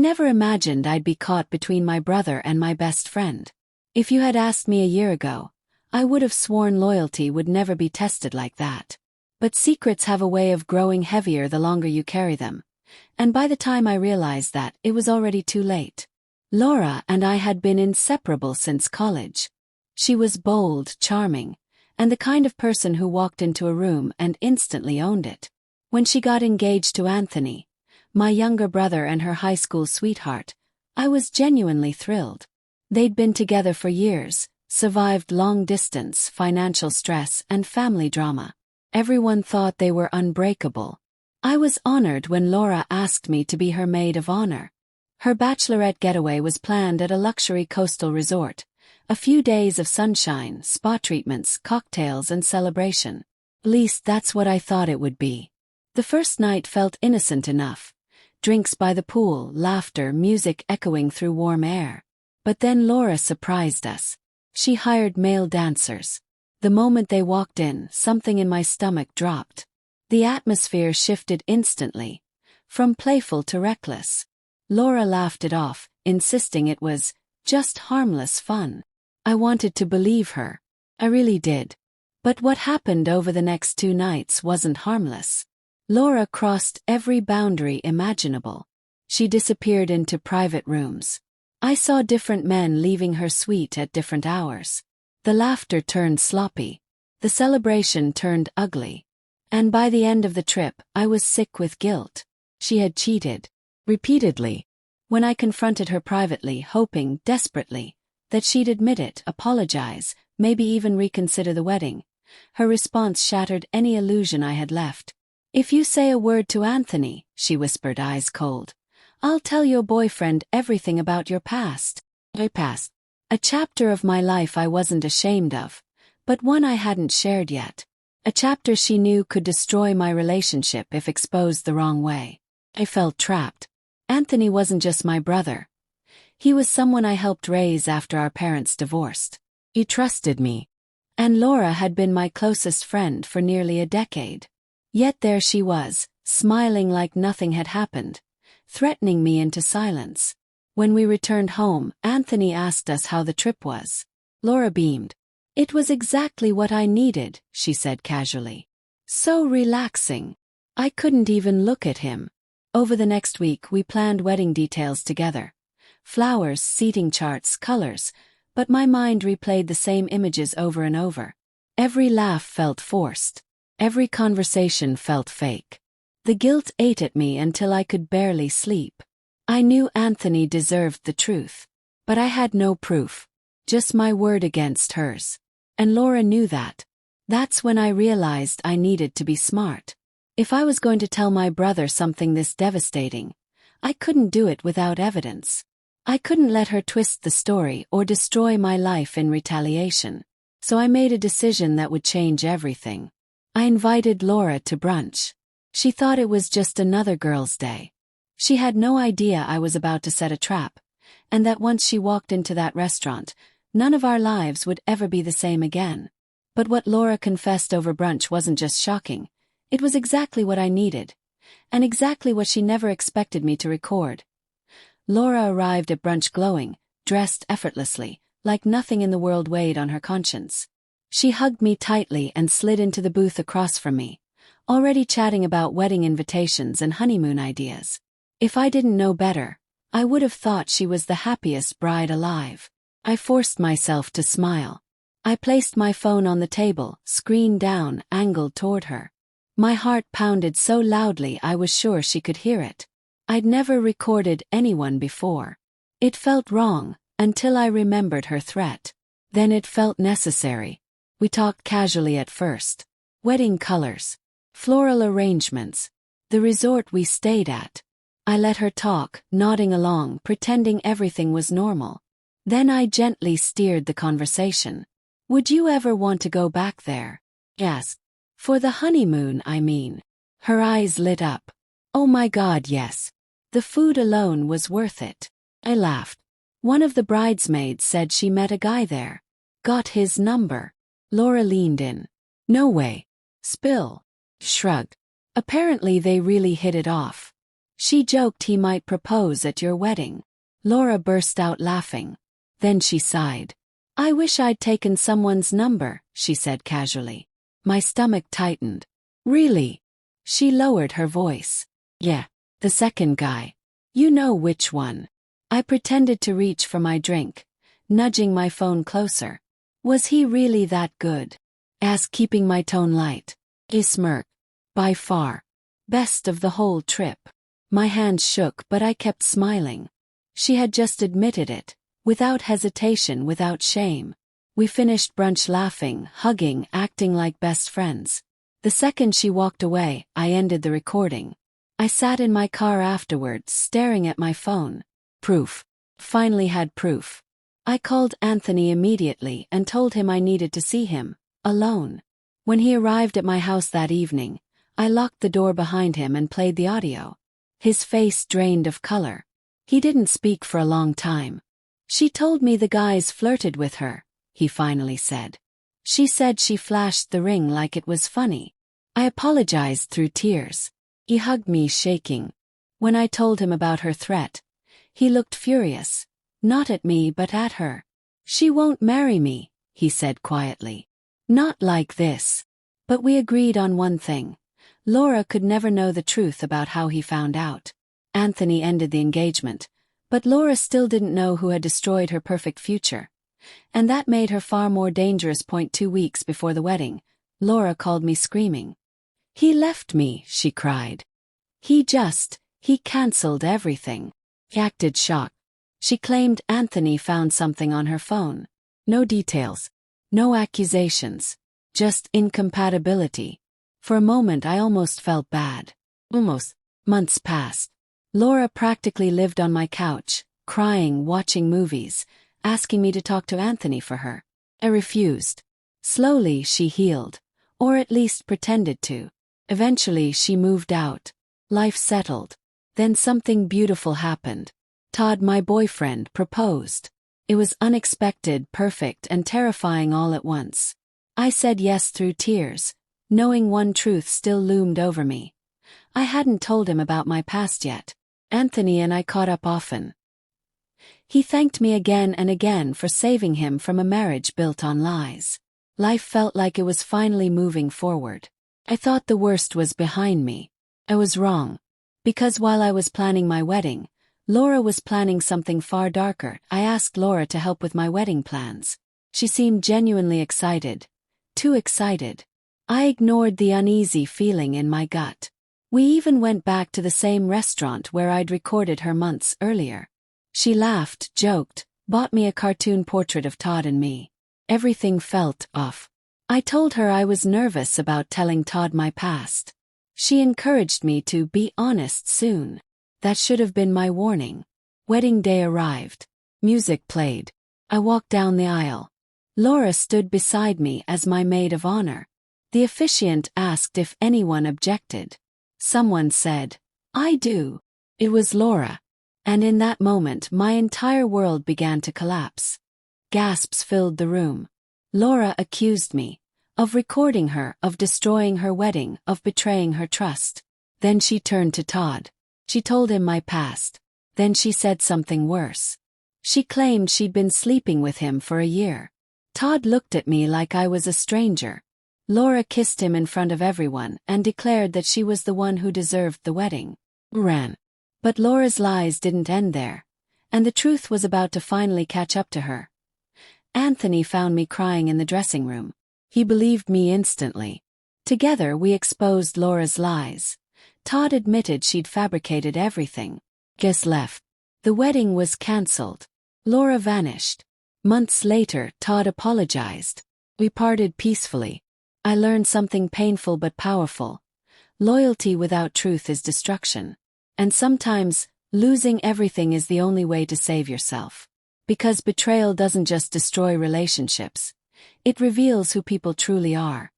never imagined I'd be caught between my brother and my best friend. If you had asked me a year ago, I would have sworn loyalty would never be tested like that. But secrets have a way of growing heavier the longer you carry them. And by the time I realized that, it was already too late. Laura and I had been inseparable since college. She was bold, charming, and the kind of person who walked into a room and instantly owned it. When she got engaged to Anthony, my younger brother and her high school sweetheart, I was genuinely thrilled. They'd been together for years, survived long distance, financial stress, and family drama. Everyone thought they were unbreakable. I was honored when Laura asked me to be her maid of honor. Her bachelorette getaway was planned at a luxury coastal resort. A few days of sunshine, spa treatments, cocktails, and celebration. At least that's what I thought it would be. The first night felt innocent enough. Drinks by the pool, laughter, music echoing through warm air. But then Laura surprised us. She hired male dancers. The moment they walked in, something in my stomach dropped. The atmosphere shifted instantly, from playful to reckless. Laura laughed it off, insisting it was just harmless fun. I wanted to believe her. I really did. But what happened over the next 2 nights wasn't harmless. Laura crossed every boundary imaginable. She disappeared into private rooms. I saw different men leaving her suite at different hours. The laughter turned sloppy. The celebration turned ugly. And by the end of the trip, I was sick with guilt. She had cheated. Repeatedly. When I confronted her privately, hoping, desperately, that she'd admit it, apologize, maybe even reconsider the wedding, her response shattered any illusion I had left. "If you say a word to Anthony," she whispered, eyes cold, "I'll tell your boyfriend everything about your past." A chapter of my life I wasn't ashamed of, but one I hadn't shared yet. A chapter she knew could destroy my relationship if exposed the wrong way. I felt trapped. Anthony wasn't just my brother. He was someone I helped raise after our parents divorced. He trusted me. And Laura had been my closest friend for nearly a decade. Yet there she was, smiling like nothing had happened, threatening me into silence. When we returned home, Anthony asked us how the trip was. Laura beamed. "It was exactly what I needed," she said casually. "So relaxing." I couldn't even look at him. Over the next week we planned wedding details together. Flowers, seating charts, colors, but my mind replayed the same images over and over. Every laugh felt forced. Every conversation felt fake. The guilt ate at me until I could barely sleep. I knew Anthony deserved the truth. But I had no proof. Just my word against hers. And Laura knew that. That's when I realized I needed to be smart. If I was going to tell my brother something this devastating, I couldn't do it without evidence. I couldn't let her twist the story or destroy my life in retaliation. So I made a decision that would change everything. I invited Laura to brunch. She thought it was just another girls' day. She had no idea I was about to set a trap, and that once she walked into that restaurant, none of our lives would ever be the same again. But what Laura confessed over brunch wasn't just shocking. It was exactly what I needed, and exactly what she never expected me to record. Laura arrived at brunch glowing, dressed effortlessly, like nothing in the world weighed on her conscience. She hugged me tightly and slid into the booth across from me, already chatting about wedding invitations and honeymoon ideas. If I didn't know better, I would have thought she was the happiest bride alive. I forced myself to smile. I placed my phone on the table, screen down, angled toward her. My heart pounded so loudly I was sure she could hear it. I'd never recorded anyone before. It felt wrong, until I remembered her threat. Then it felt necessary. We talked casually at first. Wedding colors. Floral arrangements. The resort we stayed at. I let her talk, nodding along, pretending everything was normal. Then I gently steered the conversation. "Would you ever want to go back there?" "Yes." "For the honeymoon, I mean." Her eyes lit up. "Oh my God, yes. The food alone was worth it." I laughed. "One of the bridesmaids said she met a guy there. Got his number." Laura leaned in. "No way." "Spill." Shrugged. "Apparently they really hit it off." She joked he might propose at your wedding. Laura burst out laughing. Then she sighed. I wish I'd taken someone's number, she said casually. My stomach tightened. Really? She lowered her voice. Yeah, the second guy. You know which one. I pretended to reach for my drink, nudging my phone closer. Was he really that good? Asked, keeping my tone light. He smirked. By far. Best of the whole trip. My hands shook, but I kept smiling. She had just admitted it, without hesitation, without shame. We finished brunch laughing, hugging, acting like best friends. The second she walked away, I ended the recording. I sat in my car afterwards, staring at my phone. Proof. Finally had proof. I called Anthony immediately and told him I needed to see him, alone. When he arrived at my house that evening, I locked the door behind him and played the audio. His face drained of color. He didn't speak for a long time. She told me the guys flirted with her, he finally said. She said she flashed the ring like it was funny. I apologized through tears. He hugged me, shaking. When I told him about her threat, he looked furious. Not at me but at her. She won't marry me, he said quietly. Not like this. But we agreed on one thing. Laura could never know the truth about how he found out. Anthony ended the engagement, but Laura still didn't know who had destroyed her perfect future. And that made her far more dangerous. 2 weeks before the wedding, Laura called me screaming. He left me, she cried. He cancelled everything. He acted shocked. She claimed Anthony found something on her phone. No details. No accusations. Just incompatibility. For a moment I almost felt bad. Almost. Months passed. Laura practically lived on my couch, crying, watching movies, asking me to talk to Anthony for her. I refused. Slowly she healed, or at least pretended to. Eventually she moved out. Life settled. Then something beautiful happened. Todd, my boyfriend, proposed. It was unexpected, perfect, and terrifying all at once. I said yes through tears, knowing one truth still loomed over me. I hadn't told him about my past yet. Anthony and I caught up often. He thanked me again and again for saving him from a marriage built on lies. Life felt like it was finally moving forward. I thought the worst was behind me. I was wrong. Because while I was planning my wedding, Laura was planning something far darker. I asked Laura to help with my wedding plans. She seemed genuinely excited. Too excited. I ignored the uneasy feeling in my gut. We even went back to the same restaurant where I'd recorded her months earlier. She laughed, joked, bought me a cartoon portrait of Todd and me. Everything felt off. I told her I was nervous about telling Todd my past. She encouraged me to be honest soon. That should have been my warning. Wedding day arrived. Music played. I walked down the aisle. Laura stood beside me as my maid of honor. The officiant asked if anyone objected. Someone said, I do. It was Laura. And in that moment my entire world began to collapse. Gasps filled the room. Laura accused me of recording her, of destroying her wedding, of betraying her trust. Then she turned to Todd. She told him my past. Then she said something worse. She claimed she'd been sleeping with him for a year. Todd looked at me like I was a stranger. Laura kissed him in front of everyone and declared that she was the one who deserved the wedding. Ran. But Laura's lies didn't end there, and the truth was about to finally catch up to her. Anthony found me crying in the dressing room. He believed me instantly. Together we exposed Laura's lies. Todd admitted she'd fabricated everything. Guess left. The wedding was cancelled. Laura vanished. Months later, Todd apologized. We parted peacefully. I learned something painful but powerful. Loyalty without truth is destruction. And sometimes, losing everything is the only way to save yourself. Because betrayal doesn't just destroy relationships. It reveals who people truly are.